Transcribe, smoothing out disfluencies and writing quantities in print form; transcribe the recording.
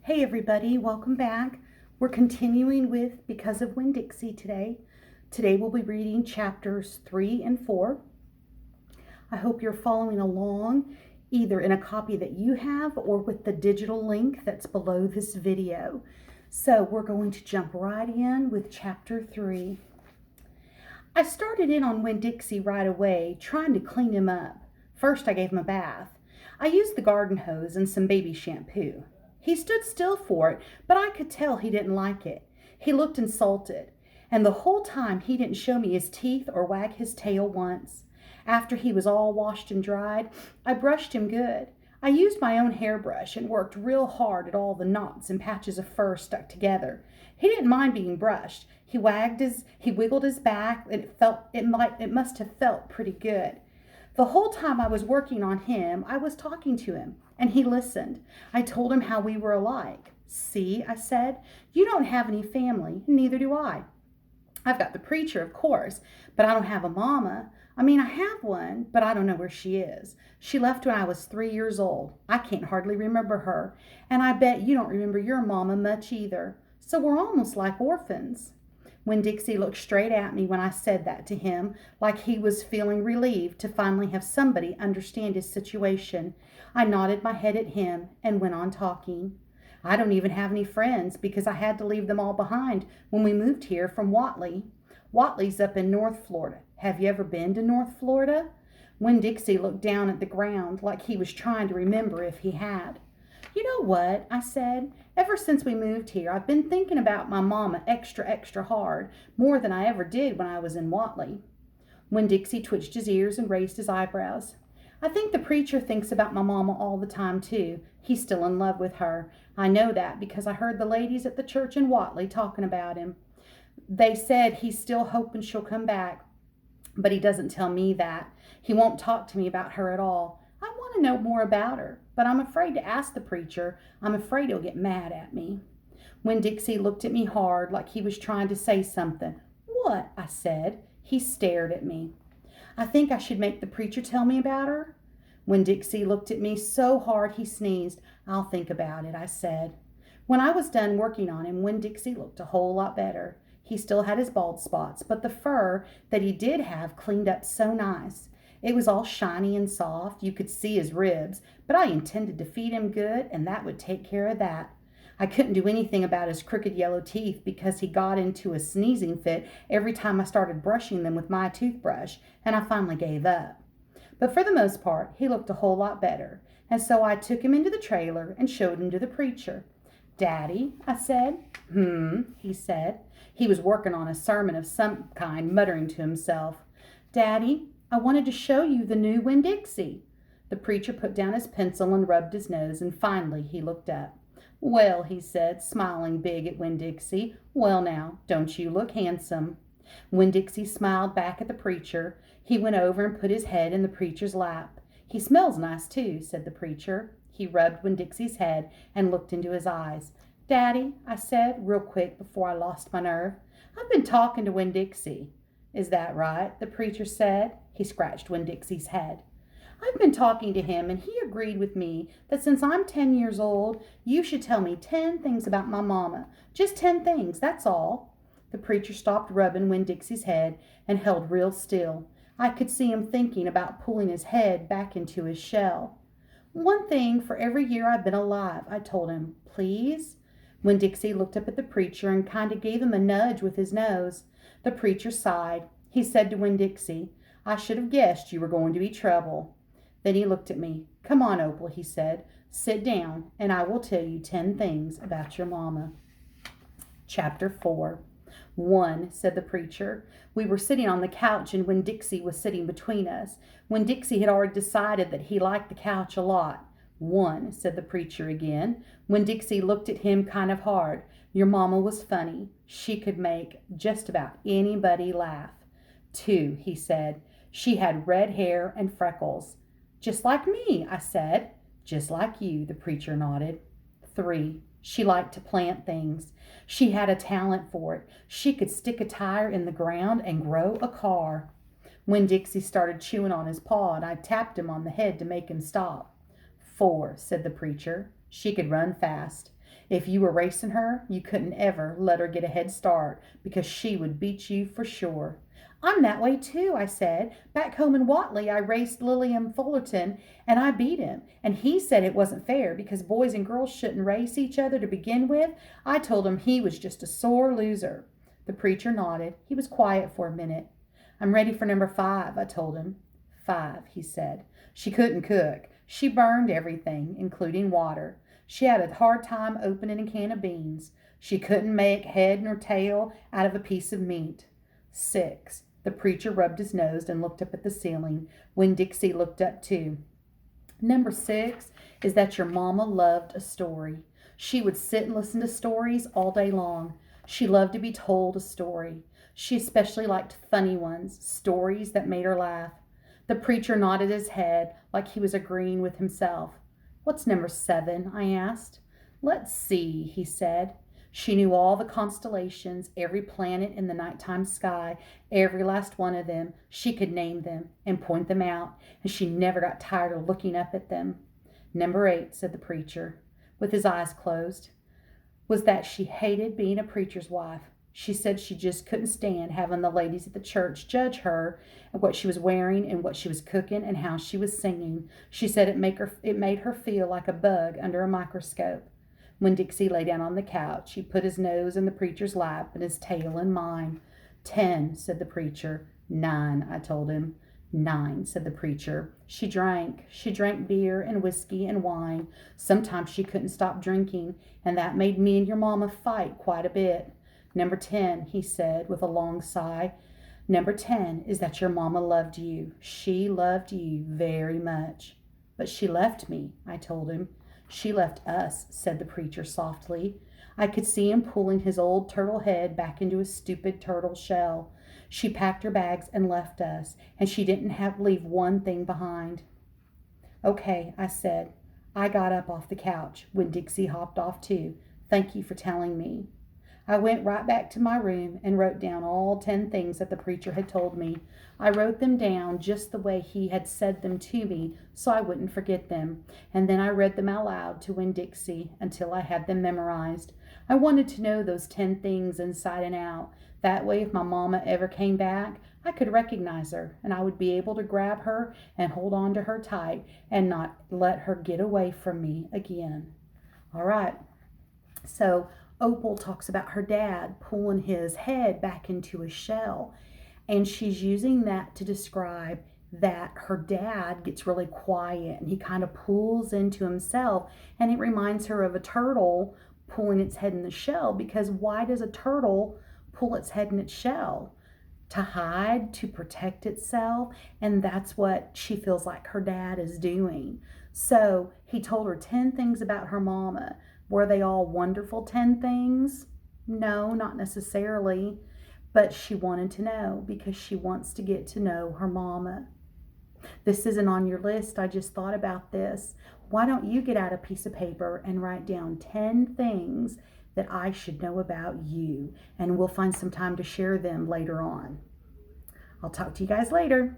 Hey everybody, welcome back. We're continuing with Because of Winn-Dixie today. Today we'll be reading chapters 3 and 4. I hope you're following along either in a copy that you have or with the digital link that's below this video. So we're going to jump right in with chapter 3. I started in on Winn-Dixie right away, trying to clean him up. First I gave him a bath. I used the garden hose and some baby shampoo. He stood still for it, but I could tell he didn't like it. He looked insulted, and the whole time he didn't show me his teeth or wag his tail once. After he was all washed and dried, I brushed him good. I used my own hairbrush and worked real hard at all the knots and patches of fur stuck together. He didn't mind being brushed. He wiggled his back, and it must have felt pretty good. The whole time I was working on him, I was talking to him, and he listened. I told him how we were alike. See, I said, you don't have any family, and neither do I. I've got the preacher, of course, but I don't have a mama. I have one, but I don't know where she is. She left when I was 3 years old. I can't hardly remember her, and I bet you don't remember your mama much either. So we're almost like orphans. Winn-Dixie looked straight at me when I said that to him, like he was feeling relieved to finally have somebody understand his situation. I nodded my head at him and went on talking. I don't even have any friends because I had to leave them all behind when we moved here from Watley. Watley's up in North Florida. Have you ever been to North Florida? Winn-Dixie looked down at the ground like he was trying to remember if he had. You know what, I said. Ever since we moved here, I've been thinking about my mama extra hard, more than I ever did when I was in Watley. Winn-Dixie twitched his ears and raised his eyebrows. I think the preacher thinks about my mama all the time, too. He's still in love with her. I know that because I heard the ladies at the church in Watley talking about him. They said he's still hoping she'll come back, but he doesn't tell me that. He won't talk to me about her at all. I want to know more about her, but I'm afraid to ask the preacher. I'm afraid he'll get mad at me. Winn-Dixie looked at me hard like he was trying to say something. What? I said. He stared at me. I think I should make the preacher tell me about her. Winn-Dixie looked at me so hard he sneezed. I'll think about it, I said. When I was done working on him, Winn-Dixie looked a whole lot better. He still had his bald spots, but the fur that he did have cleaned up so nice. It was all shiny and soft. You could see his ribs, but I intended to feed him good, and that would take care of that. I couldn't do anything about his crooked yellow teeth because he got into a sneezing fit every time I started brushing them with my toothbrush, and I finally gave up. But for the most part, he looked a whole lot better, and so I took him into the trailer and showed him to the preacher. Daddy, I said. He said. He was working on a sermon of some kind, muttering to himself. Daddy, I wanted to show you the new Winn-Dixie. The preacher put down his pencil and rubbed his nose, and finally he looked up. Well, he said, smiling big at Winn-Dixie, well now, don't you look handsome? Winn-Dixie smiled back at the preacher. He went over and put his head in the preacher's lap. He smells nice too, said the preacher. He rubbed Winn-Dixie's head and looked into his eyes. Daddy, I said, real quick before I lost my nerve, I've been talking to Winn-Dixie. Is that right? The preacher said. He scratched Winn-Dixie's head. I've been talking to him, and he agreed with me that since I'm 10 years old, you should tell me 10 things about my mama. Just 10 things, that's all. The preacher stopped rubbing Winn-Dixie's head and held real still. I could see him thinking about pulling his head back into his shell. One thing for every year I've been alive, I told him. Please? Winn-Dixie looked up at the preacher and kind of gave him a nudge with his nose. The preacher sighed. He said to Winn-Dixie, I should have guessed you were going to be trouble. Then he looked at me. Come on, Opal, he said. Sit down, and I will tell you 10 things about your mama. Chapter 4. 1, said the preacher. We were sitting on the couch, and Winn-Dixie was sitting between us. Winn-Dixie had already decided that he liked the couch a lot. 1, said the preacher again. Winn-Dixie looked at him kind of hard. Your mama was funny. She could make just about anybody laugh. 2, he said. She had red hair and freckles. Just like me, I said. Just like you, the preacher nodded. 3, she liked to plant things. She had a talent for it. She could stick a tire in the ground and grow a car. Winn-Dixie started chewing on his paw, and I tapped him on the head to make him stop. 4, said the preacher. She could run fast. If you were racing her, you couldn't ever let her get a head start because she would beat you for sure. I'm that way too, I said. Back home in Watley, I raced Lillian Fullerton and I beat him. And he said it wasn't fair because boys and girls shouldn't race each other to begin with. I told him he was just a sore loser. The preacher nodded. He was quiet for a minute. I'm ready for number 5, I told him. 5, he said. She couldn't cook. She burned everything, including water. She had a hard time opening a can of beans. She couldn't make head nor tail out of a piece of meat. 6. The preacher rubbed his nose and looked up at the ceiling. Winn-Dixie looked up too. Number 6 is that your mama loved a story. She would sit and listen to stories all day long. She loved to be told a story. She especially liked funny ones, stories that made her laugh. The preacher nodded his head like he was agreeing with himself. What's number 7? I asked. Let's see, he said. She knew all the constellations, every planet in the nighttime sky, every last one of them. She could name them and point them out, and she never got tired of looking up at them. Number 8, said the preacher, with his eyes closed, was that she hated being a preacher's wife. She said she just couldn't stand having the ladies at the church judge her and what she was wearing and what she was cooking and how she was singing. She said it made her feel like a bug under a microscope. Winn-Dixie lay down on the couch. He put his nose in the preacher's lap and his tail in mine. 10, said the preacher. 9, I told him. 9, said the preacher. She drank. She drank beer and whiskey and wine. Sometimes she couldn't stop drinking, and that made me and your mama fight quite a bit. Number 10, he said with a long sigh. Number 10 is that your mama loved you. She loved you very much. But she left me, I told him. She left us, said the preacher softly. I could see him pulling his old turtle head back into his stupid turtle shell. She packed her bags and left us, and she didn't leave one thing behind. Okay, I said. I got up off the couch when Dixie hopped off too. Thank you for telling me. I went right back to my room and wrote down all 10 things that the preacher had told me. I wrote them down just the way he had said them to me so I wouldn't forget them. And then I read them out loud to Winn-Dixie until I had them memorized. I wanted to know those 10 things inside and out. That way, if my mama ever came back, I could recognize her and I would be able to grab her and hold on to her tight and not let her get away from me again. All right. So Opal talks about her dad pulling his head back into his shell, and she's using that to describe that her dad gets really quiet and he kind of pulls into himself, and it reminds her of a turtle pulling its head in the shell, because why does a turtle pull its head in its shell? To hide, to protect itself, and that's what she feels like her dad is doing. So he told her 10 things about her mama. Were they all wonderful 10 things? No, not necessarily. But she wanted to know because she wants to get to know her mama. This isn't on your list. I just thought about this. Why don't you get out a piece of paper and write down 10 things that I should know about you? And we'll find some time to share them later on. I'll talk to you guys later.